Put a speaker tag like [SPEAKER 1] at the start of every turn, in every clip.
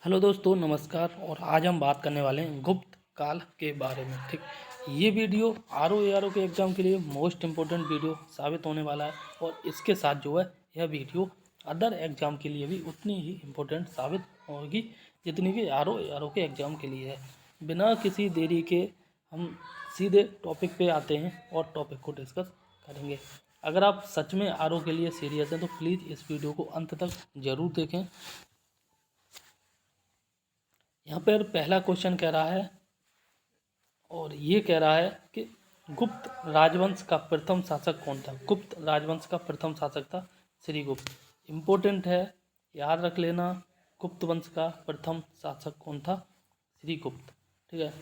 [SPEAKER 1] Hello दोस्तों, नमस्कार। और आज हम बात करने वाले हैं गुप्त काल के बारे में। ठीक, ये वीडियो आर ओ के एग्ज़ाम के लिए मोस्ट इम्पोर्टेंट वीडियो साबित होने वाला है। और इसके साथ जो है यह वीडियो अदर एग्ज़ाम के लिए भी उतनी ही इम्पोर्टेंट साबित होगी जितनी कि आर ओ के एग्ज़ाम के लिए है। बिना किसी देरी के हम सीधे टॉपिक पे आते हैं और टॉपिक को डिस्कस करेंगे। अगर आप सच में आर ओ के लिए सीरियस हैं तो प्लीज़ इस वीडियो को अंत तक ज़रूर देखें। यहाँ पर पहला क्वेश्चन कह रहा है, और ये कह रहा है कि गुप्त राजवंश का प्रथम शासक कौन था। गुप्त राजवंश का प्रथम शासक था श्रीगुप्त। इम्पोर्टेंट है, याद रख लेना। गुप्त वंश का प्रथम शासक कौन था? श्रीगुप्त। ठीक है।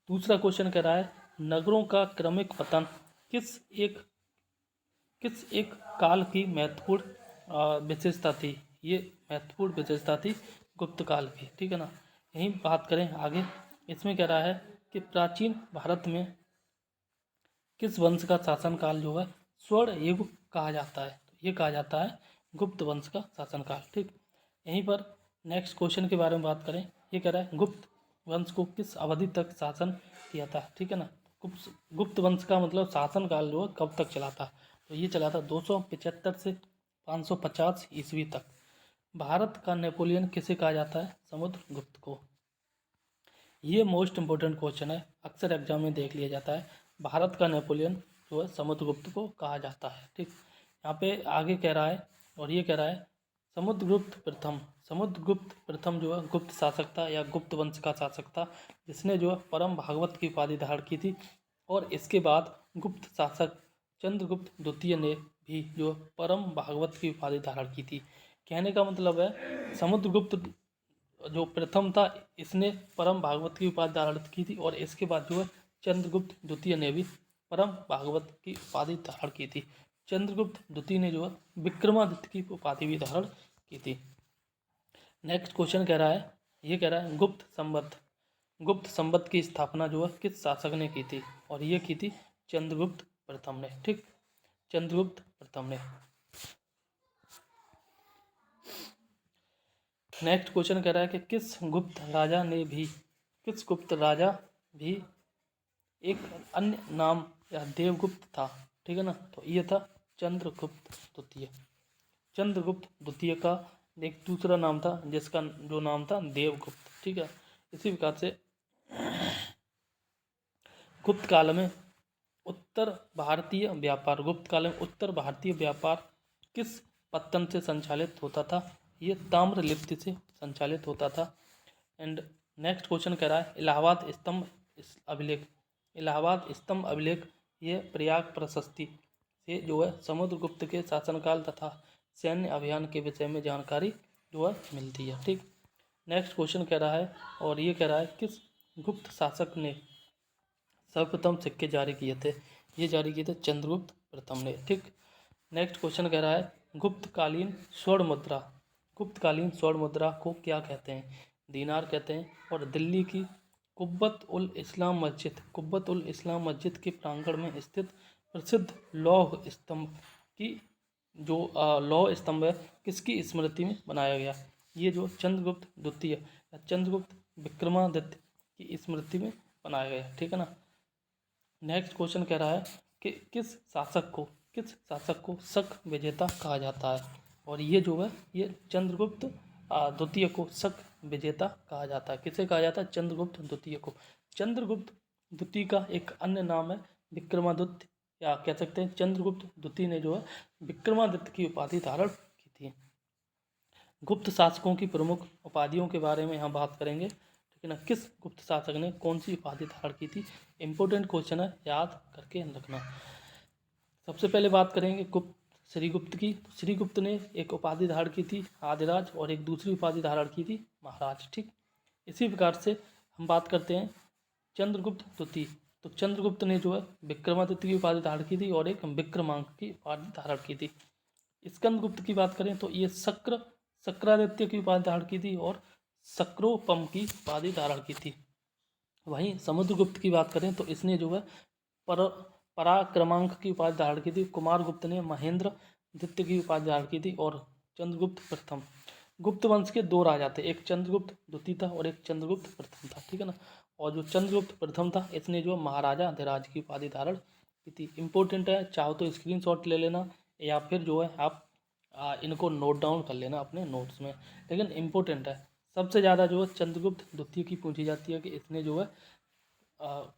[SPEAKER 1] दूसरा क्वेश्चन कह रहा है, नगरों का क्रमिक पतन किस एक काल की महत्वपूर्ण विशेषता थी। ये महत्वपूर्ण विशेषता थी गुप्त काल की। ठीक है ना। यही बात करें आगे। इसमें कह रहा है कि प्राचीन भारत में किस वंश का शासनकाल जो है स्वर्ण युग कहा जाता है। तो ये कहा जाता है गुप्त वंश का शासनकाल। ठीक, यहीं पर नेक्स्ट क्वेश्चन के बारे में बात करें। ये कह रहा है गुप्त वंश को किस अवधि तक शासन किया था। ठीक है ना। गुप्त वंश का मतलब शासनकाल जो है कब तक चला था, तो ये चला था 275 से 550 ईस्वी तक। भारत का नेपोलियन किसे कहा जाता है? समुद्रगुप्त को। ये मोस्ट इम्पोर्टेंट क्वेश्चन है, अक्सर एग्जाम में देख लिया जाता है। भारत का नेपोलियन जो है समुद्रगुप्त को कहा जाता है। ठीक, यहाँ पे आगे कह रहा है, और ये कह रहा है समुद्रगुप्त प्रथम जो है गुप्त शासक था या गुप्त वंश का शासक था, जिसने जो है परम भागवत की उपाधि धारण की थी। और इसके बाद गुप्त शासक चंद्रगुप्त द्वितीय ने भी जो परम भागवत की उपाधि धारण की थी। कहने का मतलब है समुद्रगुप्त जो प्रथम था इसने परम भागवत की उपाधि धारण की थी, और इसके बाद जो है चंद्रगुप्त द्वितीय ने भी परम भागवत की उपाधि धारण की थी। चंद्रगुप्त द्वितीय ने जो है विक्रमादित्य की उपाधि भी धारण की थी। नेक्स्ट क्वेश्चन कह रहा है, ये कह रहा है गुप्त संवत की स्थापना जो है किस शासक ने की थी, और ये की थी चंद्रगुप्त प्रथम ने। ठीक, चंद्रगुप्त प्रथम ने। नेक्स्ट क्वेश्चन कह रहा है कि किस गुप्त राजा भी एक अन्य नाम या देवगुप्त था। ठीक है ना। तो ये था चंद्रगुप्त द्वितीय। चंद्रगुप्त द्वितीय का एक दूसरा नाम था जिसका जो नाम था देवगुप्त। ठीक है। इसी प्रकार से गुप्त काल में उत्तर भारतीय व्यापार किस पत्तन से संचालित होता था? ये ताम्रलिप्ति से संचालित होता था। एंड नेक्स्ट क्वेश्चन कह रहा है इलाहाबाद स्तंभ अभिलेख ये प्रयाग प्रशस्ति से जो है समुद्रगुप्त के शासनकाल तथा सैन्य अभियान के विषय में जानकारी जो है मिलती है। ठीक, नेक्स्ट क्वेश्चन कह रहा है, और ये कह रहा है किस गुप्त शासक ने सर्वप्रथम सिक्के जारी किए थे? ये जारी किए थे चंद्रगुप्त प्रथम ने। ठीक, नेक्स्ट क्वेश्चन कह रहा है गुप्तकालीन स्वर्ण मुद्रा को क्या कहते हैं? दीनार कहते हैं। और दिल्ली की कुब्बत उल इस्लाम मस्जिद के प्रांगण में स्थित प्रसिद्ध लौह स्तंभ है किसकी स्मृति में बनाया गया? ये जो चंद्रगुप्त द्वितीय या चंद्रगुप्त विक्रमादित्य की स्मृति में बनाया गया। ठीक है ना। नेक्स्ट क्वेश्चन कह रहा है कि किस शासक को शक विजेता कहा जाता है? और ये जो है ये चंद्रगुप्त द्वितीय को शक विजेता कहा जाता है। किसे कहा जाता है? चंद्रगुप्त द्वितीय को। चंद्रगुप्त द्वितीय का एक अन्य नाम है विक्रमादित्य, या कह सकते हैं चंद्रगुप्त द्वितीय ने जो है विक्रमादित्य की उपाधि धारण की थी। गुप्त शासकों की प्रमुख उपाधियों के बारे में यहाँ बात करेंगे। ठीक है ना। किस गुप्त शासक ने कौन सी उपाधि धारण की थी? इंपॉर्टेंट क्वेश्चन है, याद करके रखना। सबसे पहले बात करेंगे श्रीगुप्त की। तो श्रीगुप्त ने एक उपाधि धारण की थी आदिराज, और एक दूसरी उपाधि धारण की थी महाराज। ठीक, इसी प्रकार से हम बात करते हैं चंद्रगुप्त द्वितीय। तो चंद्रगुप्त ने जो है विक्रमादित्य की उपाधि धारण की थी और एक विक्रमांक की उपाधि धारण की थी। स्कंदगुप्त की बात करें तो ये शक्रादित्य की उपाधि धारण की थी और शक्रोपम की उपाधि धारण की थी। वहीं समुद्रगुप्त की बात करें तो इसने जो है पराक्रमांक की उपाधि धारण की थी। कुमारगुप्त ने महेंद्र द्वितीय की उपाधि धारण की थी, और चंद्रगुप्त प्रथम गुप्त वंश के दो राजा थे, एक चंद्रगुप्त द्वितीय था और एक चंद्रगुप्त प्रथम था, ठीक है ना। और जो चंद्रगुप्त प्रथम था इसने जो महाराजा अधिराज की उपाधि धारण की थी। इंपॉर्टेंट है, चाहो तो स्क्रीनशॉट ले लेना या फिर जो है आप इनको नोट डाउन कर लेना अपने नोट्स में, लेकिन इम्पोर्टेंट है। सबसे ज़्यादा जो है चंद्रगुप्त द्वितीय की पूछी जाती है कि इसने जो है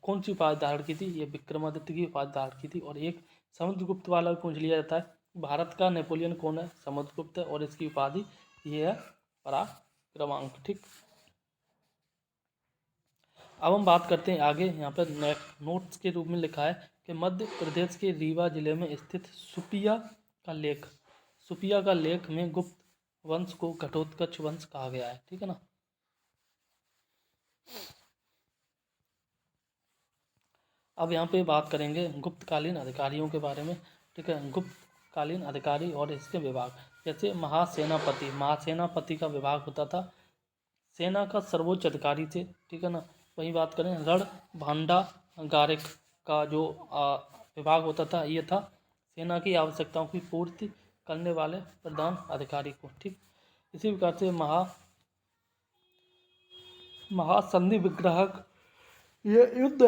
[SPEAKER 1] कौन सी उपाधि धारण की थी, ये विक्रमादित्य की उपाधि धारण की थी। और एक समुद्रगुप्त वाला भी पूछ लिया जाता है, भारत का नेपोलियन कौन है, समुद्रगुप्त है और इसकी उपाधि ये है पराक्रमांक, ठीक। अब हम बात करते हैं आगे, यहाँ पर नोट्स के रूप में लिखा है कि मध्य प्रदेश के रीवा जिले में स्थित सुपिया का लेख में गुप्त वंश को घटोत्कच वंश कहा गया है, ठीक है ना। अब यहाँ पे बात करेंगे गुप्तकालीन अधिकारियों के बारे में, ठीक है। गुप्तकालीन अधिकारी और इसके विभाग, जैसे महासेनापति का विभाग होता था, सेना का सर्वोच्च अधिकारी थे, ठीक है ना। वहीं बात करें रण भांडागारिक का जो विभाग होता था, ये था सेना की आवश्यकताओं की पूर्ति करने वाले प्रधान अधिकारी को, ठीक। इसी प्रकार से महासंधि विग्राहक ये युद्ध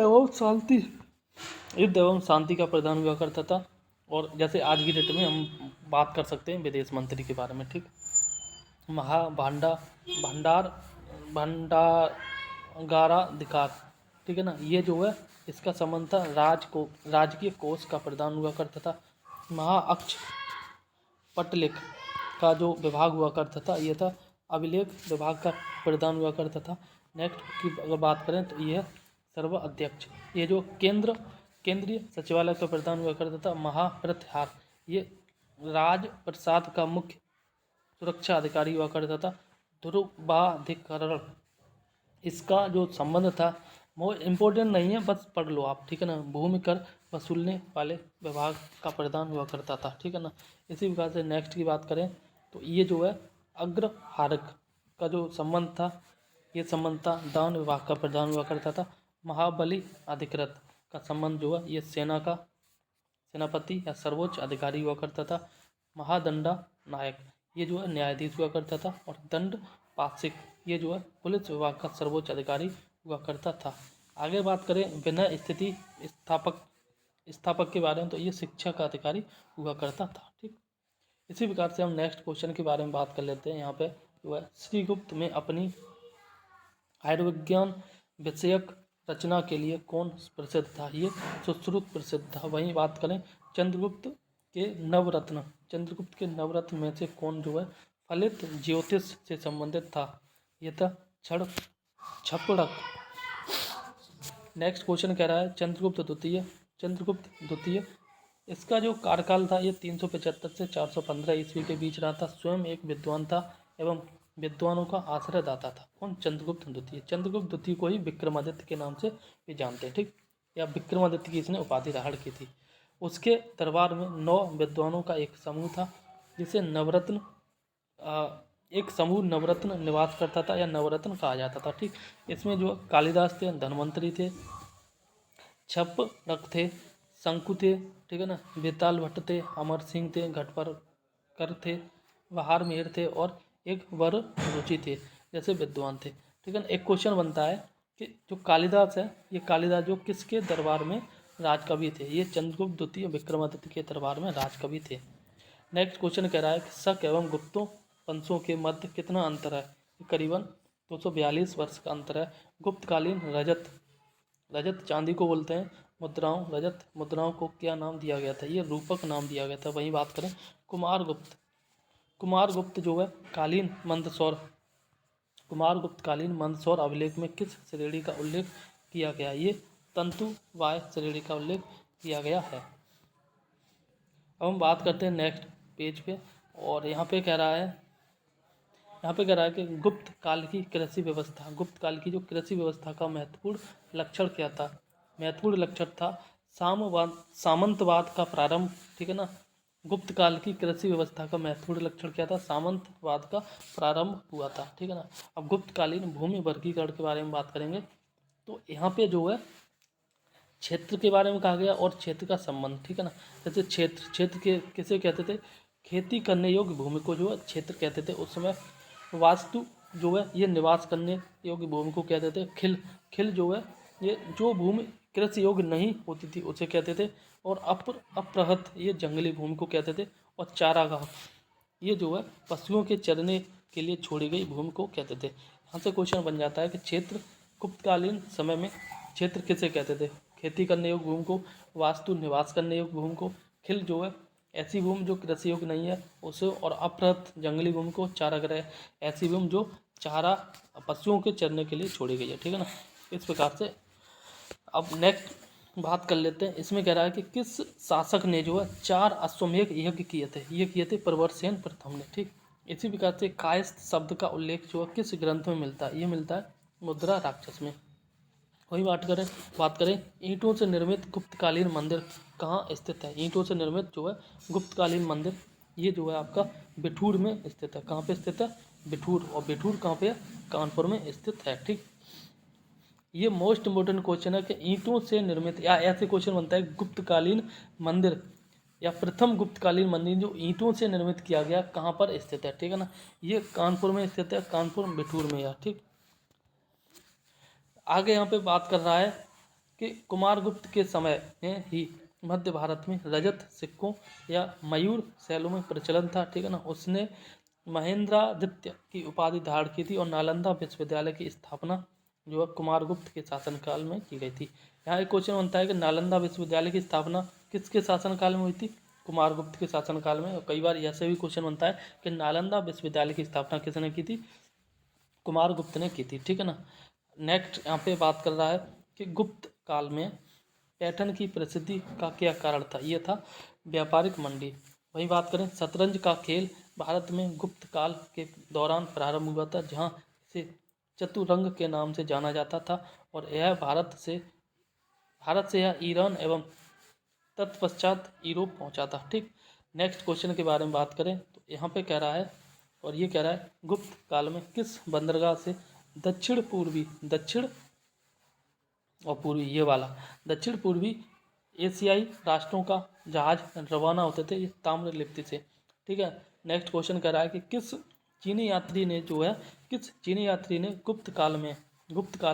[SPEAKER 1] एवं शांति का प्रधान हुआ करता था। और जैसे आज की डेट में हम बात कर सकते हैं विदेश मंत्री के बारे में, ठीक। भंडागाराधिकार, ठीक है ना, ये जो है इसका संबंध था राजकीय कोष का प्रधान हुआ करता था। महाअक्ष पटलेख का जो विभाग हुआ करता था ये था अभिलेख विभाग का प्रधान हुआ करता था। नेक्स्ट की अगर बात करें तो ये सर्व अध्यक्ष, ये जो केंद्रीय सचिवालय का प्रधान हुआ करता था। महाप्रतिहार, ये राज प्रसाद का मुख्य सुरक्षा अधिकारी हुआ करता था। ध्रुवाधिकरण, इसका जो संबंध था वो इम्पोर्टेंट नहीं है, बस पढ़ लो आप, ठीक है ना। भूमि कर वसूलने वाले विभाग का प्रधान हुआ करता था, ठीक है ना। इसी प्रकार से नेक्स्ट की बात करें तो ये जो है अग्रहारक का जो संबंध था, ये संबंध था दान विभाग का प्रधान हुआ करता था। महाबली अधिकृत का संबंध जो है ये सेनापति या सर्वोच्च अधिकारी हुआ करता था। महादंडा नायक, ये जो है न्यायाधीश हुआ करता था। और दंड पाक्षिक, ये जो है पुलिस विभाग का सर्वोच्च अधिकारी हुआ करता था। आगे बात करें विनय स्थिति स्थापक के बारे में तो ये शिक्षा का अधिकारी हुआ करता था, ठीक। इसी प्रकार से हम नेक्स्ट क्वेश्चन के बारे में बात कर लेते हैं। यहाँ पे जो है श्रीगुप्त में अपनी आयुर्विज्ञान विषयक रचना के लिए कौन प्रसिद्ध था, ये सुश्रुत प्रसिद्ध था। वहीं बात करें चंद्रगुप्त के नवरत्न में से कौन जो है फलित ज्योतिष से संबंधित था, ये था छपड़क। नेक्स्ट क्वेश्चन कह रहा है चंद्रगुप्त द्वितीय, इसका जो कार्यकाल था ये 375 से 415 ईस्वी के बीच रहा था। स्वयं एक विद्वान था एवं विद्वानों का आश्रयदाता था। कौन? चंद्रगुप्त द्वितीय को ही विक्रमादित्य के नाम से भी जानते हैं, ठीक, या विक्रमादित्य की इसने उपाधि धारण की थी। उसके दरबार में 9 विद्वानों का एक समूह था जिसे नवरत्न निवास करता था या नवरत्न कहा जाता था, ठीक। इसमें जो कालिदास थे, धन्वंतरी थे, छपड़क थे, शंकु थे, ठीक है ना, बेताल भट्ट थे, अमर सिंह थे, घटपर्कर थे, बहार मेहर थे और एक वर रुचि थे जैसे विद्वान थे, ठीक है ना। एक क्वेश्चन बनता है कि जो कालिदास है, ये कालिदास जो किसके दरबार में राजकवि थे? ये चंद्रगुप्त द्वितीय विक्रमादित्य के दरबार में राजकवि थे। नेक्स्ट क्वेश्चन कह रहा है कि शक एवं गुप्तों वंशों के मध्य कितना अंतर है? करीबन 242 वर्ष का अंतर है। गुप्तकालीन रजत चांदी को बोलते हैं, रजत मुद्राओं को क्या नाम दिया गया था? ये रूपक नाम दिया गया था। वहीं बात करें कुमारगुप्त जो है कुमारगुप्तकालीन मंदसौर अभिलेख में किस श्रेणी का उल्लेख किया गया? ये तंतुवाय श्रेणी का उल्लेख किया गया है। अब हम बात करते हैं नेक्स्ट पेज पे, और यहाँ पे कह रहा है कि गुप्त काल की जो कृषि व्यवस्था का महत्वपूर्ण लक्षण क्या था? महत्वपूर्ण लक्षण था सामंतवाद का प्रारंभ, ठीक है ना। गुप्त काल की कृषि व्यवस्था का महत्वपूर्ण लक्षण क्या था? सामंतवाद का प्रारंभ हुआ था, ठीक है ना। अब गुप्तकालीन भूमि वर्गीकरण के बारे में बात करेंगे तो यहाँ पे जो है क्षेत्र के बारे में कहा गया और क्षेत्र का संबंध, ठीक है ना। जैसे क्षेत्र के किसे कहते थे? खेती करने योग्य भूमि को जो है क्षेत्र कहते थे उस समय। वास्तु जो है ये निवास करने योग्य भूमि को कहते थे खिल। खिल जो है ये जो भूमि कृषि योग्य नहीं होती थी उसे कहते थे। और अप्रहत ये जंगली भूमि को कहते थे। और चारागाह ये जो है पशुओं के चरने के लिए छोड़ी गई भूमि को कहते थे। यहाँ से क्वेश्चन बन जाता है कि क्षेत्र गुप्तकालीन समय में क्षेत्र किसे कहते थे? खेती करने योग्य भूमि को, वास्तु निवास करने योग्य भूमि को, खिल जो है ऐसी भूमि जो कृषि योग्य नहीं है उसे, और अपृहत जंगली भूमि को, चारागाह ऐसी भूमि जो चारा पशुओं के चरने के लिए छोड़ी गई है। ठीक है ना, इस प्रकार से। अब नेक्स्ट बात कर लेते हैं। इसमें कह रहा है कि किस शासक ने जो है 4 अश्वमेध यज्ञ किए थे? ये किए थे प्रवरसेन प्रथम ने। ठीक, इसी प्रकार से कायस्थ शब्द का उल्लेख जो है किस ग्रंथ में मिलता है? ये मिलता है मुद्रा राक्षस में। वही बात करें ईंटों से निर्मित गुप्तकालीन मंदिर कहाँ स्थित है? ईंटों से निर्मित जो है गुप्तकालीन मंदिर ये जो है आपका बिठूर में स्थित है। कहाँ पे स्थित है? बिठूर। और बिठूर कहाँ पे है? कानपुर में स्थित है। ठीक, ये मोस्ट इम्पोर्टेंट क्वेश्चन है कि ईंटों से निर्मित, या ऐसे क्वेश्चन बनता है गुप्तकालीन मंदिर या प्रथम गुप्तकालीन मंदिर जो ईंटों से निर्मित किया गया कहाँ पर स्थित है? ठीक है ना, ये कानपुर में स्थित है, कानपुर बिठूर में है। ठीक, आगे यहाँ पे बात कर रहा है कि कुमारगुप्त के समय में ही मध्य भारत में रजत सिक्कों या मयूर शैलों में प्रचलन था। ठीक है ना, उसने महेंद्रादित्य की उपाधि धारण की थी और नालंदा विश्वविद्यालय की स्थापना जो है कुमारगुप्त के शासनकाल में की गई थी। यहाँ एक क्वेश्चन बनता है कि नालंदा विश्वविद्यालय की स्थापना किसके शासनकाल में हुई थी? कुमारगुप्त के शासनकाल में। और कई बार ऐसे भी क्वेश्चन बनता है कि नालंदा विश्वविद्यालय की स्थापना किसने की थी? कुमारगुप्त ने की थी। ठीक है ना, नेक्स्ट यहाँ पे बात कर रहा है कि गुप्त काल में पैठन की प्रसिद्धि का क्या कारण था? ये था व्यापारिक मंडी। वही बात करें शतरंज का खेल भारत में गुप्त काल के दौरान प्रारंभ हुआ था, जहाँ इसे चतुरंग के नाम से जाना जाता था। और यह भारत से यह ईरान एवं तत्पश्चात यूरोप पहुंचा था। ठीक, नेक्स्ट क्वेश्चन के बारे में बात करें तो यहाँ पे कह रहा है, और ये कह रहा है गुप्त काल में किस बंदरगाह से दक्षिण पूर्वी एशियाई राष्ट्रों का जहाज रवाना होते थे, ये ताम्रलिप्ति से। ठीक है, नेक्स्ट क्वेश्चन कह रहा है कि किस चीनी यात्री ने गुप्त काल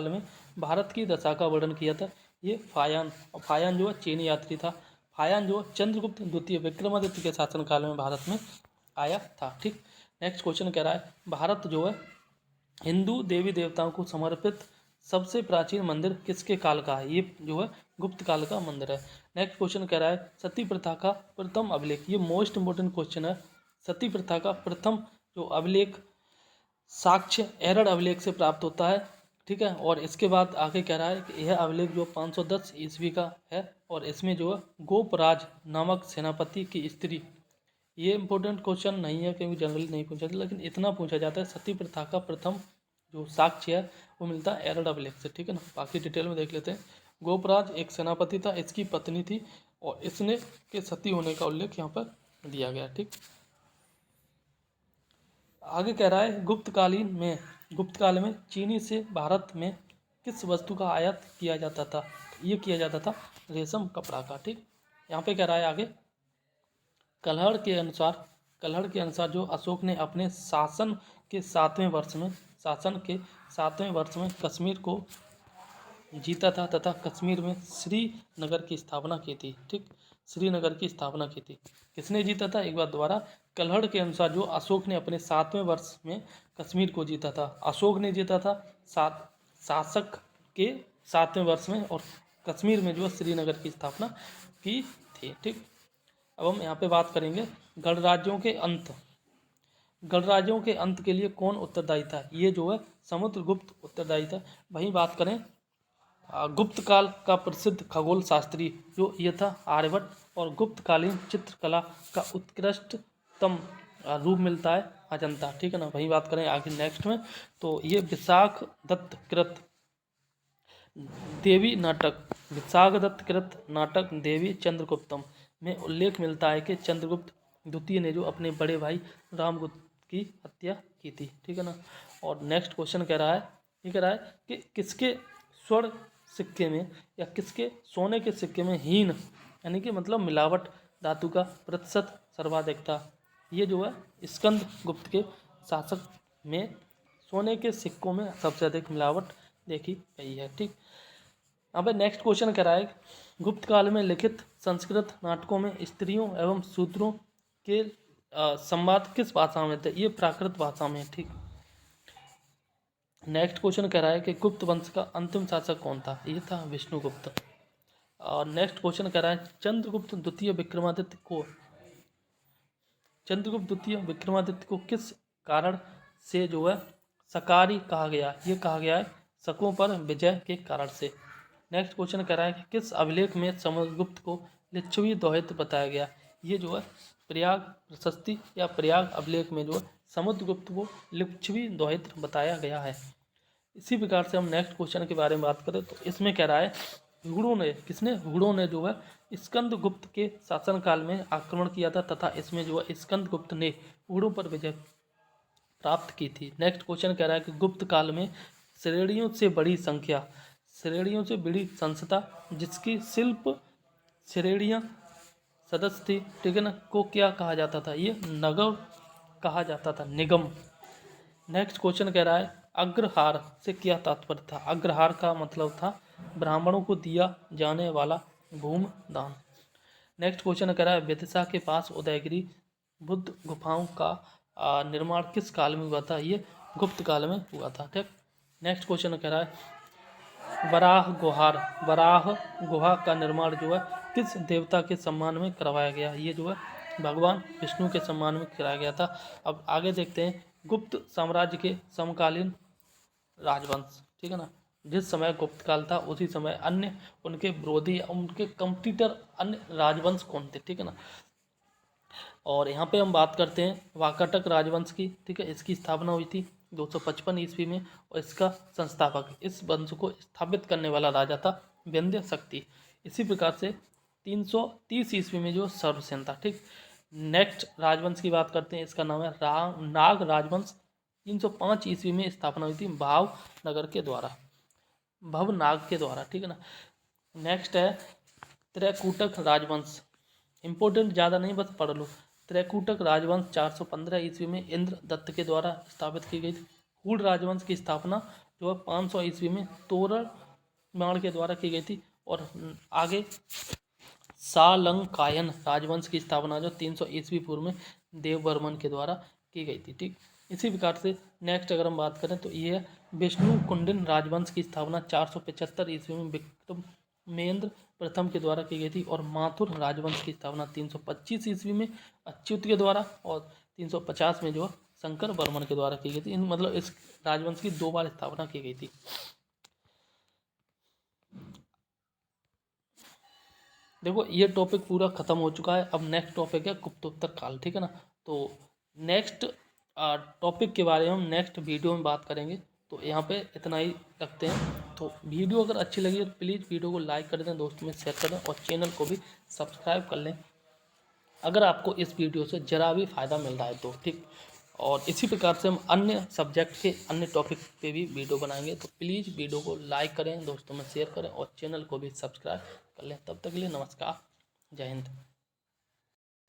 [SPEAKER 1] में भारत की दशा का वर्णन किया था? ये फायान। और फायान जो है चीनी यात्री था। फायान जो चंद्रगुप्त द्वितीय विक्रमादित्य के शासनकाल में भारत में आया था। ठीक, नेक्स्ट क्वेश्चन कह रहा है भारत जो है हिंदू देवी देवताओं को समर्पित सबसे प्राचीन मंदिर किसके काल का है? ये जो है गुप्त काल का मंदिर है। नेक्स्ट क्वेश्चन कह रहा है सती प्रथा का प्रथम अभिलेख। ये मोस्ट इंपोर्टेंट क्वेश्चन है। सती प्रथा का प्रथम जो अभिलेख साक्ष्य एरड़ अभिलेख से प्राप्त होता है। ठीक है, और इसके बाद आगे कह रहा है कि यह अभिलेख जो 510 ईस्वी का है, और इसमें जो है गोपराज नामक सेनापति की स्त्री। ये इंपॉर्टेंट क्वेश्चन नहीं है क्योंकि जनरली नहीं पूछा जाता, लेकिन इतना पूछा जाता है सती प्रथा का प्रथम जो साक्ष्य है वो मिलता है एरड़ अभिलेख से। ठीक है ना, बाकी डिटेल में देख लेते हैं। गोपराज एक सेनापति था, इसकी पत्नी थी, और इसने के सती होने का उल्लेख यहाँ पर दिया गया। ठीक, आगे कह रहा है गुप्त काल में चीनी से भारत में किस वस्तु का आयात किया जाता था? ये किया जाता था रेशम कपड़ा का। ठीक, यहाँ पे कह रहा है आगे कल्हड़ के अनुसार जो अशोक ने अपने शासन के 7वें वर्ष में कश्मीर को जीता था तथा कश्मीर में श्रीनगर की स्थापना की थी। ठीक, श्रीनगर की स्थापना की थी। किसने जीता था? एक बार दोबारा, कल्हड़ के अनुसार जो अशोक ने अपने 7वें वर्ष में कश्मीर को जीता था। अशोक ने जीता था शासक के 7वें वर्ष में, और कश्मीर में जो श्रीनगर की स्थापना की थी। ठीक, अब हम यहाँ पे बात करेंगे गणराज्यों के अंत के लिए कौन उत्तरदायी था? ये जो है समुद्रगुप्त उत्तरदायी था। वहीं बात करें गुप्त काल का प्रसिद्ध खगोल शास्त्री जो ये था आर्यभट्ट, और गुप्तकालीन चित्रकला का उत्कृष्टतम रूप मिलता है अजंता। ठीक है ना, वहीं बात करें आगे नेक्स्ट में तो ये विशाख दत्त कृत नाटक देवी चंद्रगुप्तम में उल्लेख मिलता है कि चंद्रगुप्त द्वितीय ने जो अपने बड़े भाई रामगुप्त की हत्या की थी। ठीक है ना, और नेक्स्ट क्वेश्चन कह रहा है कि किसके स्वर्ण सिक्के में या किसके सोने के सिक्के में हीन यानी कि मतलब मिलावट धातु का प्रतिशत सर्वाधिक था? ये जो है स्कंद गुप्त के शासक में सोने के सिक्कों में सबसे अधिक मिलावट देखी गई है। ठीक, अब नेक्स्ट क्वेश्चन कह रहा है गुप्त काल में लिखित संस्कृत नाटकों में स्त्रियों एवं शूद्रों के संवाद किस भाषा में थे? ये प्राकृत भाषा में। ठीक, नेक्स्ट क्वेश्चन कह रहा है कि गुप्त वंश का अंतिम शासक कौन था? ये था विष्णुगुप्त। और नेक्स्ट क्वेश्चन कह रहा है चंद्रगुप्त द्वितीय विक्रमादित्य को किस कारण से जो है सकारी कहा गया? ये कहा गया है शकों पर विजय के कारण से। नेक्स्ट क्वेश्चन कह रहा है कि किस अभिलेख में समुद्रगुप्त को लिच्छवी दोहित्र बताया गया? ये जो है प्रयाग प्रशस्ति या प्रयाग अभिलेख में जो है समुद्रगुप्त को लिच्छवी दोहित्र बताया गया है। इसी प्रकार से हम नेक्स्ट क्वेश्चन के बारे में बात करें तो इसमें कह रहा है हुड़ों ने जो है स्कंदगुप्त के शासनकाल में आक्रमण किया था तथा इसमें जो है स्कंदगुप्त ने हुड़ों पर विजय प्राप्त की थी। नेक्स्ट क्वेश्चन कह रहा है कि गुप्त काल में श्रेणियों से बड़ी संस्था जिसकी शिल्प श्रेणियां सदस्य थी, ठीक है ना, को क्या कहा जाता था? ये नगर कहा जाता था, निगम। नेक्स्ट क्वेश्चन कह रहा है अग्रहार से क्या तात्पर्य था? अग्रहार का मतलब था ब्राह्मणों को दिया जाने वाला भूमि दान। नेक्स्ट क्वेश्चन कह रहा है विदिशा के पास उदयगिरी बुद्ध गुफाओं का निर्माण किस काल में हुआ था? ये गुप्त काल में हुआ था। ठीक, नेक्स्ट क्वेश्चन कह रहा है वराह गुहा का निर्माण जो है किस देवता के सम्मान में करवाया गया? ये जो है भगवान विष्णु के सम्मान में कराया गया था। अब आगे देखते हैं गुप्त साम्राज्य के समकालीन राजवंश, ठीक है ना, जिस समय गुप्त काल था उसी समय अन्य उनके विरोधी उनके कंपटीटर अन्य राजवंश कौन थे? ठीक है ना, और यहाँ पे हम बात करते हैं वाकाटक राजवंश की। ठीक है, इसकी स्थापना हुई थी 255 ईस्वी में और इसका संस्थापक इस वंश को स्थापित करने वाला राजा था विंध्य शक्ति। इसी प्रकार से 330 ईस्वी में जो सर्वसेन था। ठीक, नेक्स्ट राजवंश की बात करते हैं, इसका नाम है नाग राजवंश। 305 ईस्वी में स्थापना हुई थी भवनाग के द्वारा। ठीक है ना, नेक्स्ट है त्रैकूटक राजवंश। इंपॉर्टेंट ज़्यादा नहीं, बस पढ़ लो। त्रैकूटक राजवंश 415 ईस्वी में इंद्रदत्त के द्वारा स्थापित की गई थी। हूण राजवंश की स्थापना जो है 500 ईस्वी में तोरणमाण के द्वारा की गई थी। और आगे सालंकायन राजवंश की स्थापना जो 300 ईस्वी पूर्व में देववर्मन के द्वारा की गई थी। ठीक, इसी प्रकार से नेक्स्ट अगर हम बात करें तो ये है विष्णुकुंडिन राजवंश की स्थापना 475 ईस्वी में विक्रमेंद्र प्रथम के द्वारा की गई थी। और माथुर राजवंश की स्थापना 325 ईस्वी में अच्युत के द्वारा और 350 में जो शंकर वर्मन के द्वारा की गई थी। मतलब इस राजवंश की 2 बार स्थापना की गई थी। देखो ये टॉपिक पूरा खत्म हो चुका है। अब नेक्स्ट टॉपिक है गुप्तोत्तर काल। ठीक है ना, तो नेक्स्ट टॉपिक के बारे में हम नेक्स्ट वीडियो में बात करेंगे। तो यहाँ पे इतना ही रखते हैं। तो वीडियो अगर अच्छी लगी तो प्लीज़ वीडियो को लाइक कर दें, दोस्तों में शेयर कर दें और चैनल को भी सब्सक्राइब कर लें अगर आपको इस वीडियो से ज़रा भी फ़ायदा मिल रहा है तो। ठीक, और इसी प्रकार से हम अन्य सब्जेक्ट के अन्य टॉपिक पे भी वीडियो बनाएंगे। तो प्लीज़ वीडियो को लाइक करें, दोस्तों में शेयर करें और चैनल को भी सब्सक्राइब कर लें। तब तक के लिए नमस्कार, जय हिंद।